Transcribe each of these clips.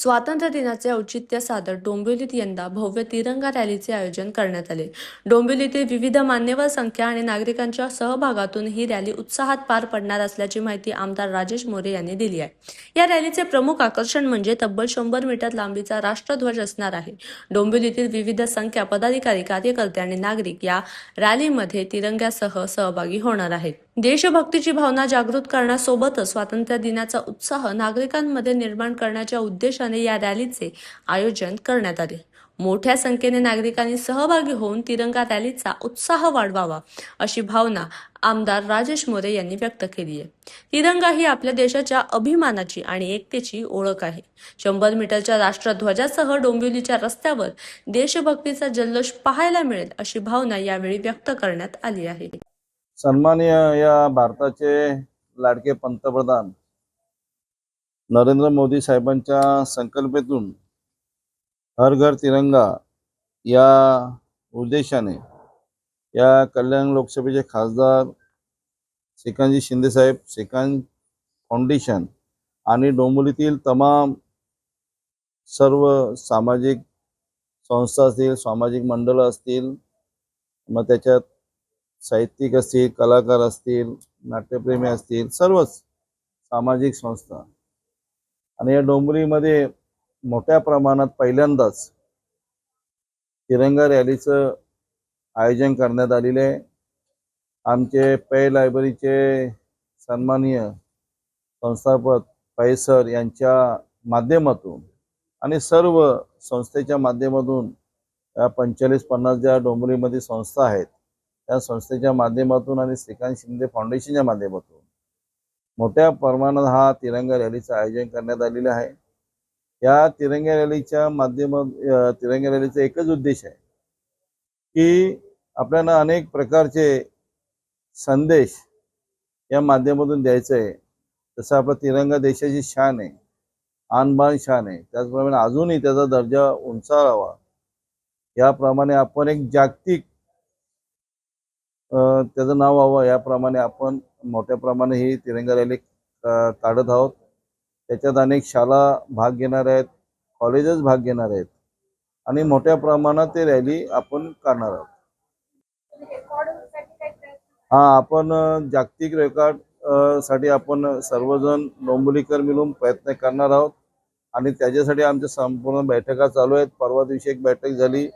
स्वातंत्र्य दिनाचे औचित्य साधत डोंबिवलीत यंदा भव्य तिरंगा रॅलीचे आयोजन करण्यात आले। डोंबिवलीतील विविध मान्यवर संख्या आणि नागरिकांच्या सहभागातून ही रॅली उत्साहात पार पडणार असल्याची माहिती आमदार राजेश मोरे यांनी दिली आहे। या रॅलीचे प्रमुख आकर्षण म्हणजे तब्बल 100 मीटर लांबीचा राष्ट्रध्वज असणार आहे। डोंबिवलीतील विविध संख्या पदाधिकारी, कार्यकर्ते आणि नागरिक या रॅलीमध्ये तिरंग्यासह सहभागी होणार आहेत। देशभक्तीची भावना जागृत करण्यासोबतच स्वातंत्र्य दिनाचा उत्साह नागरिकांमध्ये निर्माण करण्याच्या उद्देशाने या रॅलीचे आयोजन करण्यात आले। मोठ्या संख्येने नागरिकांनी सहभागी होऊन तिरंगा रॅलीचा उत्साह वाढवावा अशी भावना आमदार राजेश मोरे यांनी व्यक्त केली आहे। तिरंगा ही आपल्या देशाच्या अभिमानाची आणि एकतेची ओळख आहे। 100 मीटरच्या राष्ट्रध्वजासह डोंबिवलीच्या रस्त्यावर देशभक्तीचा जल्लोष पाहायला मिळेल अशी भावना यावेळी व्यक्त करण्यात आली आहे। सन्माननीय या भारताचे लाडके पंतप्रधान नरेंद्र मोदी साहेबांच्या संकल्पनेतून हर घर तिरंगा या उद्देशाने या कल्याण लोकसभेचे खासदार श्रीकांतजी शिंदे साहेब, श्रीकांत फाउंडेशन आणि डोंबिवलीतील तमाम सर्व सामाजिक संस्था असतील, सामाजिक मंडळ असतील, मग त्याच्यात साहित्यिक असतील, कलाकार असतील, नाट्यप्रेमी असतील, सर्वच सामाजिक संस्था आणि या डोंबिवलीमध्ये मोठ्या प्रमाणात पहिल्यांदाच तिरंगा रॅलीचं आयोजन करण्यात आलेले आहे। आमचे पै लायब्ररीचे सन्माननीय संस्थापक पै सर यांच्या माध्यमातून आणि सर्व संस्थेच्या माध्यमातून या 45-50 ज्या डोंबिवलीमध्ये संस्था आहेत त्या संस्थेच्या माध्यमातून आणि श्रीकांत शिंदे फाउंडेशनच्या माध्यमातून मोठ्या प्रमाणात हा तिरंगा रॅलीचं आयोजन करण्यात आलेलं आहे। या तिरंगा रॅलीच्या तिरंगा रॅलीचा एकच उद्देश आहे की आपल्याला अनेक प्रकारचे संदेश या माध्यमातून द्यायचे आहे। जसं आपला तिरंगा देशाची शान आहे, आणबाण शान आहे, त्याचप्रमाणे अजूनही त्याचा दर्जा उंचावावा याप्रमाणे आपण एक जागतिक त्याचं नाव व्हावं याप्रमाणे आपण मोठ्या प्रमाणे ही तिरंगा रॅली काढत आहोत। त्याच्यात अनेक शाळा भाग घेणार आहेत, कॉलेजेस भाग घेणार आहेत आणि मोठ्या प्रमाणात ते रॅली आपण काढणार आहोत। आपण जागतिक रेकॉर्ड साठी आपण सर्वजण डोंबिवलीकर मिळून प्रयत्न करणार आहोत आणि त्याच्यासाठी आमच्या संपूर्ण बैठका चालू आहेत। परवा दिवशी एक बैठक झाली,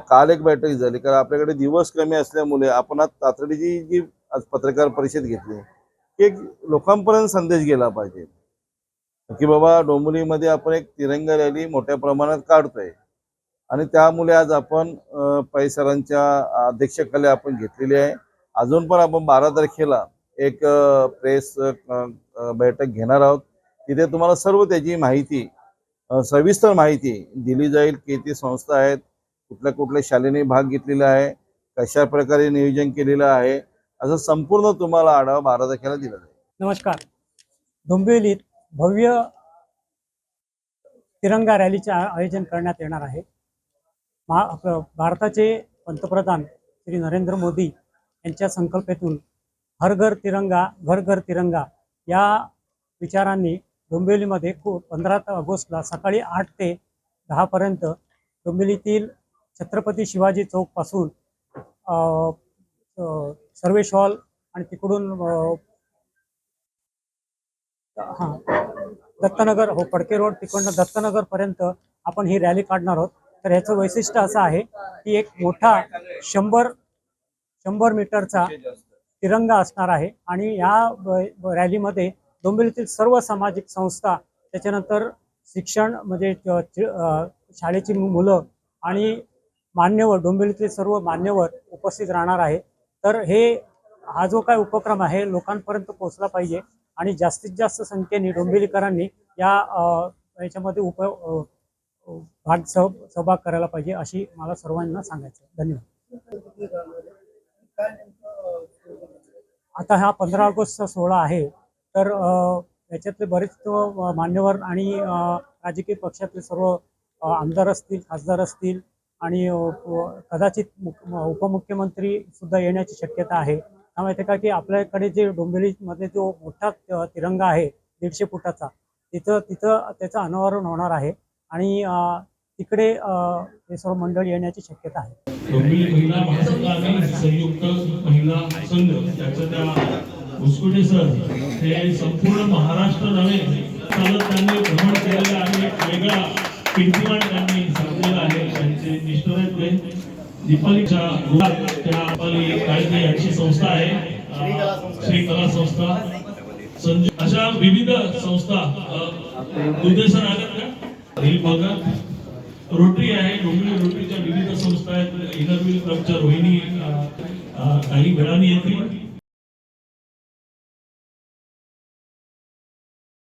काल एक बैठक झाली, कारण आपल्याकडे दिवस कमी असल्यामुळे आपण आज तातडीची जी आज पत्रकार परिषद घेतली की एक लोकांपर्यंत संदेश गेला पाहिजे की बाबा डोंबिवलीमध्ये आपण एक तिरंगा रॅली मोठ्या प्रमाणात काढतोय आणि त्यामुळे आज आपण पै सरांच्या अध्यक्षतेखाली आपण घेतलेली आहे। अजून पण आपण 12 तारखेला एक प्रेस बैठक घेणार आहोत। तिथे तुम्हाला सर्व त्याची माहिती सविस्तर माहिती दिली जाईल, किती संस्था आहेत, कुठल्या कुठल्या शालेने भाग घेतलेला आहे, कशा प्रकारे नियोजन केलेलं आहे, असं संपूर्ण तुम्हाला आढावा 12 तारखेला दिला जाईल। नमस्कार। डोंबिवलीत भव्य तिरंगा रॅलीचे आयोजन करण्यात येणार आहे। भारताचे पंतप्रधान श्री नरेंद्र मोदी यांच्या संकल्पनेतून हर घर तिरंगा घर घर तिरंगा या विचारांनी डोंबिवलीमध्ये 15 ऑगस्टला सकाळी 8 ते 10 पर्यंत डोंबिवलीतील छत्रपती शिवाजी चौक पासून सर्वेश हॉल आणि तिकडून दत्तनगर फडके रोड तिकडून दत्तनगर पर्यंत आपण ही रॅली काढणार आहोत। तर ह्याचं वैशिष्ट्य असं आहे की एक मोठा 100 मीटरचा तिरंगा असणार आहे आणि या रॅलीमध्ये डोंबिवलीतील सर्व सामाजिक संस्था, त्याच्यानंतर शिक्षण म्हणजे शाळेची मुलं आणि मान्यवर, डोंबिवलीतील सर्व मान्यवर उपस्थित राहणार आहे। तर हा जो काय उपक्रम आहे लोकांपर्यंत पोहोचला पाहिजे आणि जास्तीत जास्त संख्येने डोंबिवलीकरांनी याच्यामध्ये सहभाग करायला पाहिजे अशी मला सर्वांना सांगायचं आहे। धन्यवाद। आता हा 15 ऑगस्टचा सोहळा आहे, तर याच्यातले बरेच मान्यवर आणि राजकीय पक्षातले सर्व आमदार असतील, खासदार असतील आणि कदाचित उपमुख्यमंत्री सुद्धा येण्याची शक्यता आहे। माहिती का की आपल्याकडे जे डोंबिवलीमध्ये जो मोठा तिरंगा आहे 150 फुटाचा, तिथं त्याचं अनावरण होणार आहे आणि तिकडे हे सर्व मंडळ येण्याची शक्यता आहे. डोंबिवली महिला महासंघ आणि संयुक्त महिला संघ त्याच्या त्या मुस्कुटे सर हे संपूर्ण महाराष्ट्र नव्हे चालत त्यांनी भ्रमण केलेलं आहे. वेगळा कीर्तिमान त्यांनी साधलेला आहे. त्यांचे मिस्टर आहेत ते दीपालीच्या गुलाब त्या दीपाली काळजी यांची संस्था आहे, श्री कला संस्था संजय, अशा विविध संस्था उद्देशन आहेत का दिल भगत रोटरी आहे. डोंबिवली रोटरीच्या विविध संस्था आहेत. इनरव्हील क्लबच्या रोहिणी काही वेळाने येतील.